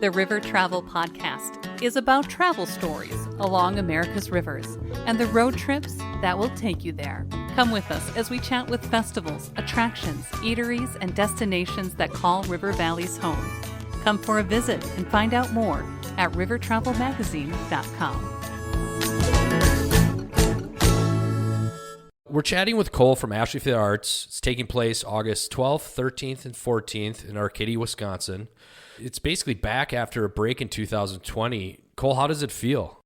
The River Travel Podcast is about travel stories along America's rivers and the road trips that will take you there. Come with us as we chat with festivals, attractions, eateries, and destinations that call River Valleys home. Come for a visit and find out more at rivertravelmagazine.com. We're chatting with Cole from Ashley for the Arts. It's taking place August 12th, 13th, and 14th in Arcadia, Wisconsin. It's basically back after a break in 2020. Cole, how does it feel?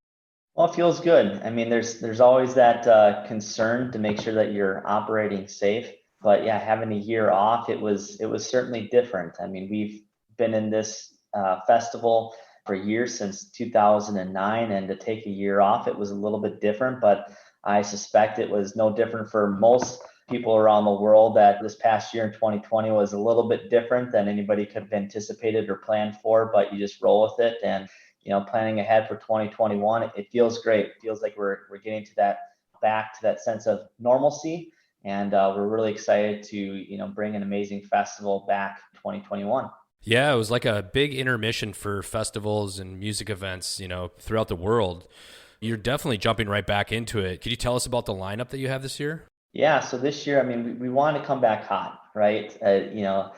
Well, it feels good. I mean, there's always that concern to make sure that you're operating safe. But yeah, having a year off, it was certainly different. I mean, we've been in this festival for years, since 2009, and to take a year off, it was a little bit different. But I suspect it was no different for most people around the world, that this past year in 2020 was a little bit different than anybody could have anticipated or planned for, but you just roll with it. And, planning ahead for 2021, it feels great. It feels like we're getting to back to that sense of normalcy. And we're really excited to, bring an amazing festival back in 2021. Yeah, it was like a big intermission for festivals and music events, throughout the world. You're definitely jumping right back into it. Could you tell us about the lineup that you have this year? Yeah, so this year, I mean, we want to come back hot, right?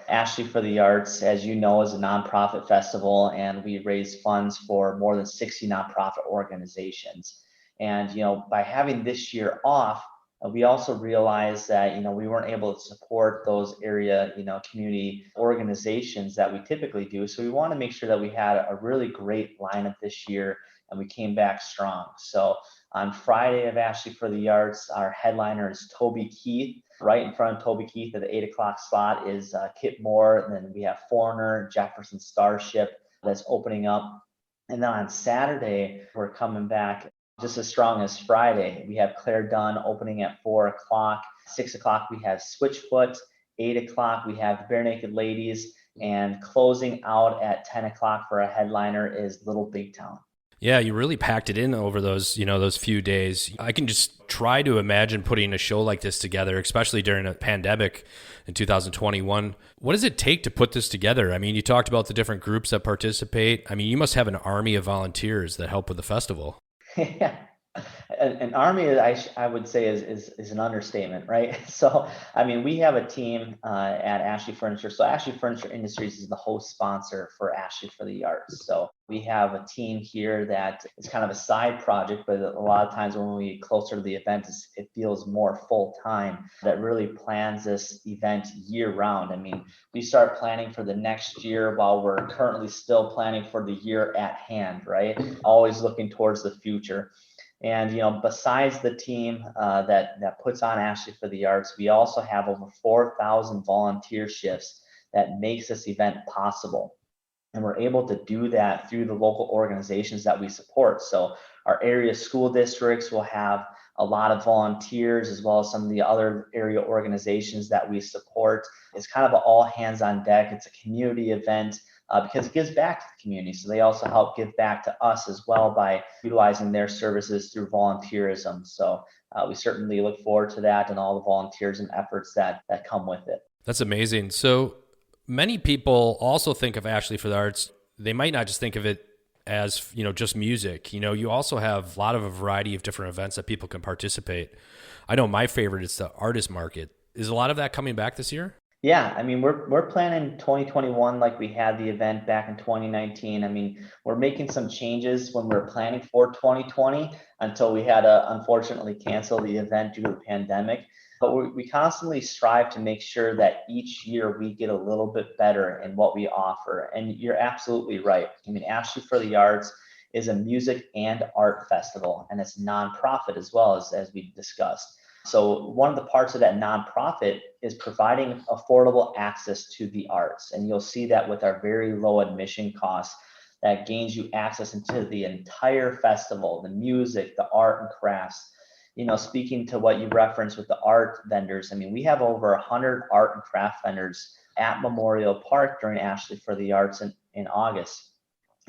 Ashley for the Arts, as you know, is a nonprofit festival, and we raise funds for more than 60 nonprofit organizations. And, by having this year off, we also realized that, we weren't able to support those area, community organizations that we typically do. So we want to make sure that we had a really great lineup this year, and we came back strong. So on Friday of Ashley for the Arts, our headliner is Toby Keith. Right in front of Toby Keith at the 8 o'clock slot is Kip Moore. And then we have Foreigner, Jefferson Starship that's opening up. And then on Saturday, we're coming back just as strong as Friday. We have Claire Dunn opening at 4 o'clock. 6 o'clock, we have Switchfoot. 8 o'clock, we have Bare Naked Ladies. And closing out at 10 o'clock for a headliner is Little Big Town. Yeah, you really packed it in over those few days. I can just try to imagine putting a show like this together, especially during a pandemic in 2021. What does it take to put this together? I mean, you talked about the different groups that participate. I mean, you must have an army of volunteers that help with the festival. Yeah. An army, I would say, is an understatement, right? So, I mean, we have a team at Ashley Furniture. So Ashley Furniture Industries is the host sponsor for Ashley for the Arts. So we have a team here that is kind of a side project, but a lot of times when we get closer to the event, it feels more full time, that really plans this event year round. I mean, we start planning for the next year while we're currently still planning for the year at hand, right? Always looking towards the future. And, besides the team that puts on Ashley for the Arts, we also have over 4,000 volunteer shifts that makes this event possible. And we're able to do that through the local organizations that we support. So our area school districts will have a lot of volunteers, as well as some of the other area organizations that we support. It's kind of an all hands on deck. It's a community event. Because it gives back to the community. So they also help give back to us as well by utilizing their services through volunteerism. So we certainly look forward to that and all the volunteerism efforts that come with it. That's amazing. So many people also think of Ashley for the Arts. They might not just think of it as, just music. You also have a variety of different events that people can participate. I know my favorite is the artist market. Is a lot of that coming back this year? Yeah, I mean, we're planning 2021 like we had the event back in 2019. I mean, we're making some changes when we're planning for 2020 until we had to unfortunately cancel the event due to the pandemic. But we constantly strive to make sure that each year we get a little bit better in what we offer. And you're absolutely right. I mean, Ashley for the Arts is a music and art festival, and it's nonprofit as well, as we discussed. So one of the parts of that nonprofit is providing affordable access to the arts. And you'll see that with our very low admission costs that gains you access into the entire festival, the music, the art and crafts. Speaking to what you referenced with the art vendors, I mean, we have over 100 art and craft vendors at Memorial Park during Ashley for the Arts in August.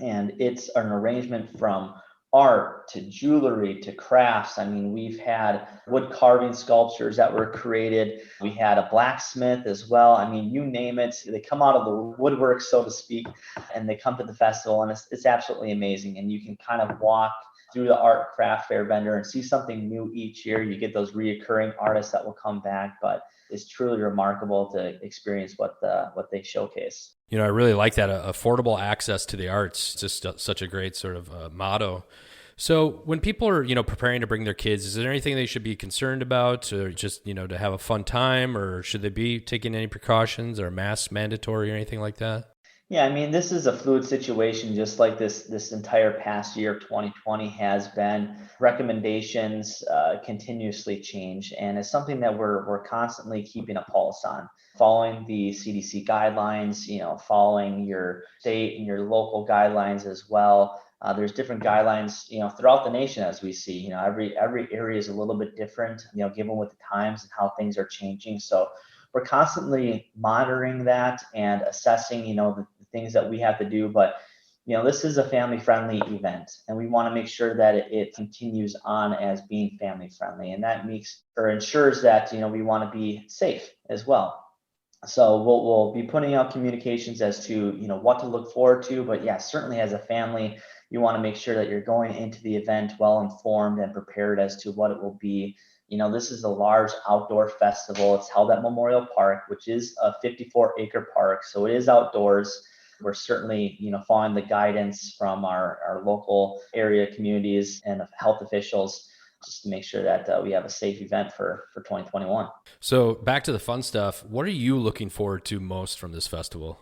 And it's an arrangement from art to jewelry to crafts. I mean, we've had wood carving sculptures that were created. We had a blacksmith as well. I mean, you name it, they come out of the woodwork, so to speak, and they come to the festival, and it's absolutely amazing. And you can kind of walk through the art craft fair vendor and see something new each year. You get those reoccurring artists that will come back, but it's truly remarkable to experience what they showcase. You know, I really like that affordable access to the arts. It's just such a great sort of motto. So when people are, preparing to bring their kids, is there anything they should be concerned about, or just, to have a fun time, or should they be taking any precautions, or masks mandatory or anything like that? Yeah, I mean, this is a fluid situation, just like this entire past year, 2020 has been. Recommendations continuously change, and it's something that we're constantly keeping a pulse on, following the CDC guidelines, following your state and your local guidelines as well. There's different guidelines, throughout the nation, as we see. Every area is a little bit different, given with the times and how things are changing. So we're constantly monitoring that and assessing, the things that we have to do. But, this is a family-friendly event, and we want to make sure that it continues on as being family-friendly. And that ensures that, we want to be safe as well. So we'll be putting out communications as to, what to look forward to. But yeah, certainly as a family, you want to make sure that you're going into the event well informed and prepared as to what it will be. This is a large outdoor festival. It's held at Memorial Park, which is a 54-acre park. So it is outdoors. We're certainly, following the guidance from our local area communities and health officials, just to make sure that we have a safe event for 2021. So back to the fun stuff. What are you looking forward to most from this festival?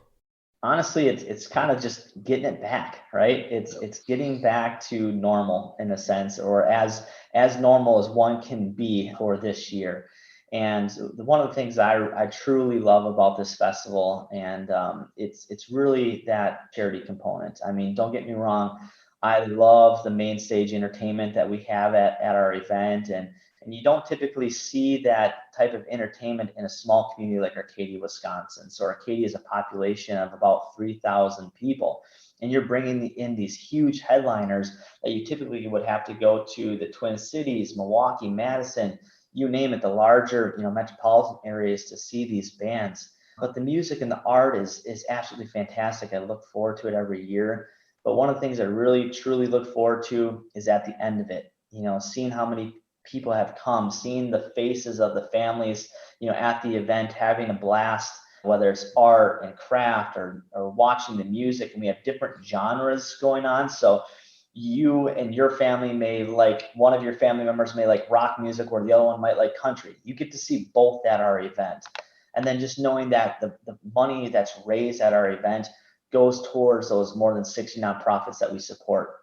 Honestly, it's kind of just getting it back, right? It's getting back to normal in a sense, or as normal as one can be for this year. And one of the things I truly love about this festival, and it's really that charity component. I mean, don't get me wrong, I love the main stage entertainment that we have at our event, and you don't typically see that type of entertainment in a small community like Arcadia, Wisconsin. So Arcadia is a population of about 3,000 people. And you're bringing in these huge headliners that you typically would have to go to the Twin Cities, Milwaukee, Madison, you name it, the larger metropolitan areas to see these bands. But the music and the art is absolutely fantastic. I look forward to it every year. But one of the things I really, truly look forward to is at the end of it, seeing how many people have come, seeing the faces of the families, at the event, having a blast, whether it's art and craft or watching the music. And we have different genres going on. So you and your family one of your family members may like rock music, or the other one might like country. You get to see both at our event. And then just knowing that the money that's raised at our event goes towards those more than 60 nonprofits that we support.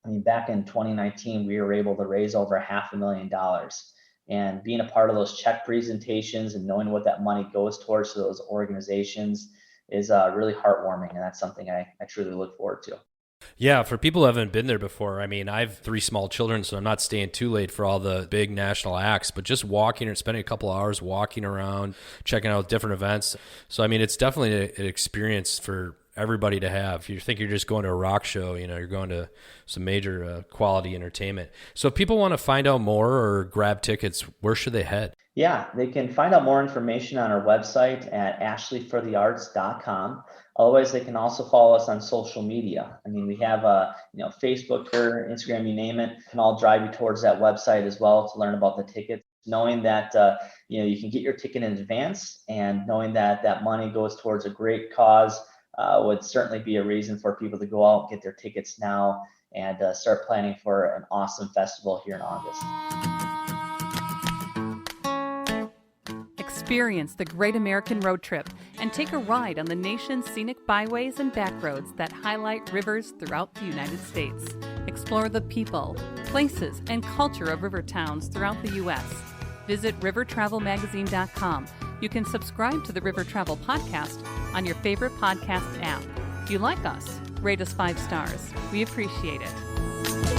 I mean, back in 2019, we were able to raise over $500,000, and being a part of those check presentations and knowing what that money goes towards to those organizations is really heartwarming. And that's something I truly look forward to. Yeah, for people who haven't been there before, I mean, I have 3 small children, so I'm not staying too late for all the big national acts, but just walking or spending a couple hours walking around, checking out different events. So, I mean, it's definitely an experience for everybody to have. If you think you're just going to a rock show, you're going to some major quality entertainment. So if people want to find out more or grab tickets, where should they head? Yeah, they can find out more information on our website at ashleyforthearts.com. Otherwise, they can also follow us on social media. I mean, we have Facebook or Instagram, you name it, can all drive you towards that website as well to learn about the tickets. Knowing that you can get your ticket in advance, and knowing that that money goes towards a great cause would certainly be a reason for people to go out, get their tickets now, and start planning for an awesome festival here in August. Experience the Great American Road Trip and take a ride on the nation's scenic byways and backroads that highlight rivers throughout the United States. Explore the people, places, and culture of river towns throughout the U.S. Visit rivertravelmagazine.com. You can subscribe to the River Travel Podcast on your favorite podcast app. If you like us, rate us 5 stars. We appreciate it.